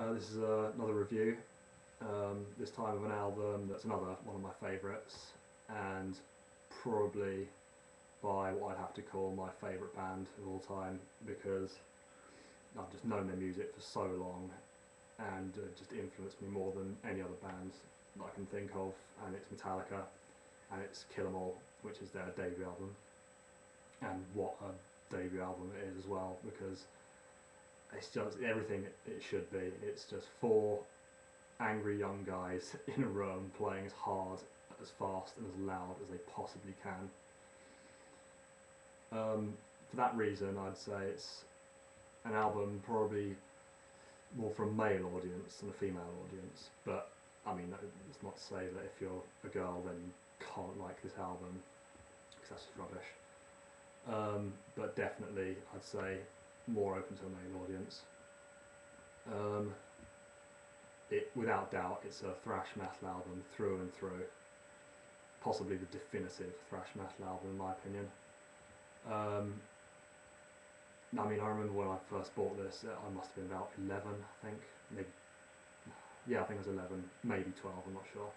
This is another review, this time of an album that's another one of my favourites, and probably by what I'd have to call my favourite band of all time, because I've just known their music for so long, and it just influenced me more than any other band that I can think of, and it's Metallica, and it's Kill 'Em All, which is their debut album, and what a debut album it is as well, because it's just everything it should be. It's just four angry young guys in a room playing as hard, as fast and as loud as they possibly can. For that reason, I'd say it's an album probably more for a male audience than a female audience, but I mean, it's not to say that if you're a girl then you can't like this album, because that's just rubbish. But definitely I'd say more open to a male audience. Without doubt, it's a thrash metal album through and through. Possibly the definitive thrash metal album in my opinion. I mean, I remember when I first bought this, I must have been about 11, I think. Maybe, yeah, I think I was 11, maybe 12, I'm not sure.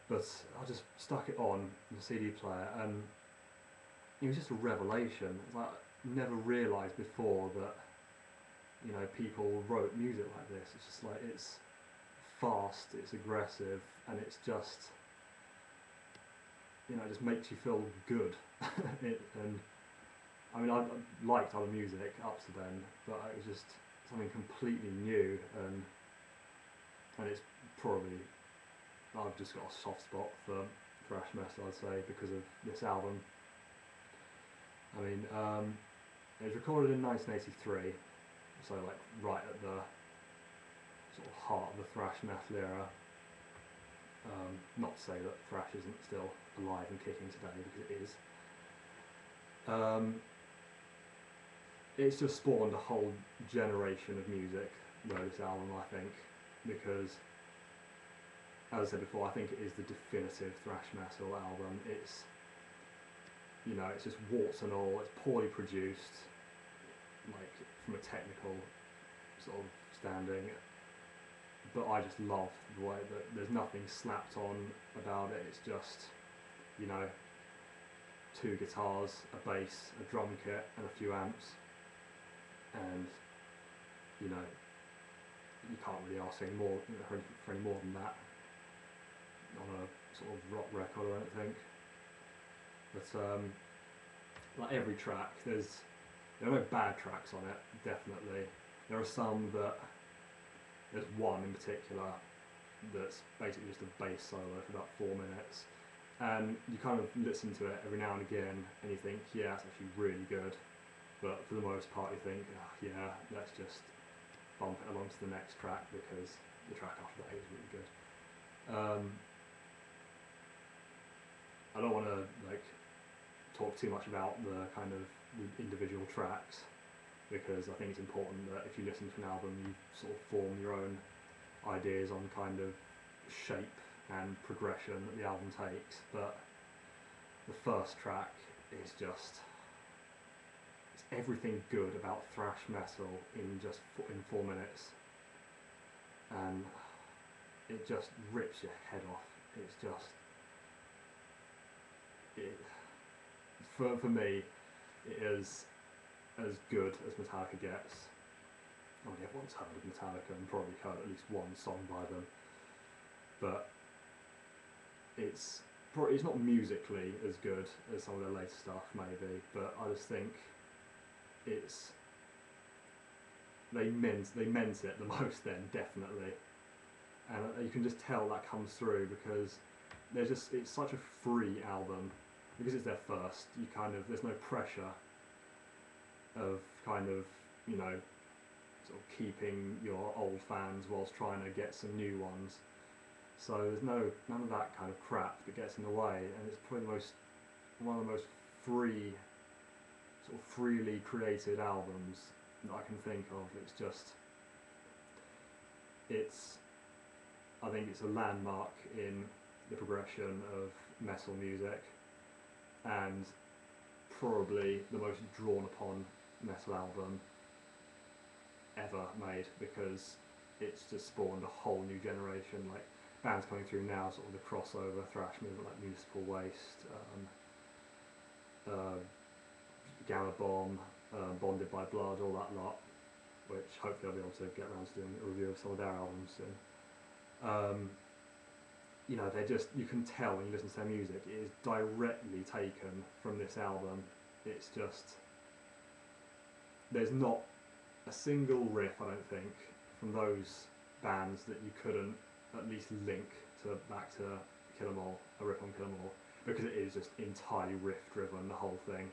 But I just stuck it on the CD player, and it was just a revelation. It's like, I never realised before that, you know, people wrote music like this. It's just like, it's fast, it's aggressive, and it's just, you know, it just makes you feel good. And I mean, I liked other music up to then, but it was just something completely new, and it's probably, I've just got a soft spot for thrash metal, I'd say, because of this album. I mean, it was recorded in 1983, so like right at the sort of heart of the thrash metal era. Not to say that thrash isn't still alive and kicking today, because it is. It's just spawned a whole generation of music, though, this album, I think, because, as I said before, I think it is the definitive thrash metal album. It's, you know, it's just warts and all. It's poorly produced, like from a technical sort of standing, but I just love the way that there's nothing slapped on about it. It's just, you know, two guitars, a bass, a drum kit, and a few amps, and you know, you can't really ask any more for any more than that on a sort of rock record or anything. But like every track, there are no bad tracks on it, definitely. There are some that, there's one in particular that's basically just a bass solo for about 4 minutes, and you kind of listen to it every now and again and you think, yeah, it's actually really good, but for the most part you think, oh, yeah, let's just bump it along to the next track because the track after that is really good. I don't want to like talk too much about the kind of the individual tracks, because I think it's important that if you listen to an album you sort of form your own ideas on kind of shape and progression that the album takes. But the first track is just, it's everything good about thrash metal in 4 minutes, and it just rips your head off. It's just, for me, it is as good as Metallica gets. I mean, everyone's heard of Metallica and probably heard at least one song by them, but it's not musically as good as some of their later stuff, maybe, but I just think it's, they meant it the most then, definitely, and you can just tell that comes through, because it's such a free album, because it's their first. You kind of, there's no pressure of kind of, you know, sort of keeping your old fans whilst trying to get some new ones. So there's none of that kind of crap that gets in the way, and it's probably one of the most free, sort of freely created albums that I can think of. It's just, I think it's a landmark in the progression of metal music, and probably the most drawn upon metal album ever made, because it's just spawned a whole new generation. Like bands coming through now, sort of the crossover thrash movement, like Municipal Waste, Gamma Bomb, Bonded by Blood, all that lot, which hopefully I'll be able to get around to doing a review of some of their albums soon. You know, they're just, you can tell when you listen to their music, it is directly taken from this album. It's just, there's not a single riff, I don't think, from those bands that you couldn't at least link to back to Kill 'Em All, a riff on Kill 'Em All, because it is just entirely riff driven, the whole thing,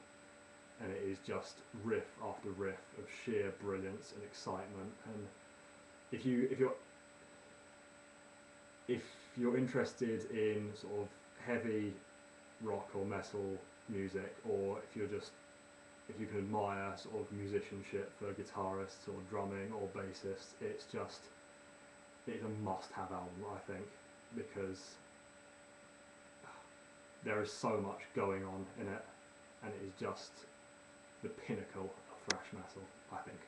and it is just riff after riff of sheer brilliance and excitement. And if you're interested in sort of heavy rock or metal music, or if you can admire sort of musicianship for guitarists or drumming or bassists, it's a must-have album, I think, because there is so much going on in it, and it is just the pinnacle of thrash metal, I think.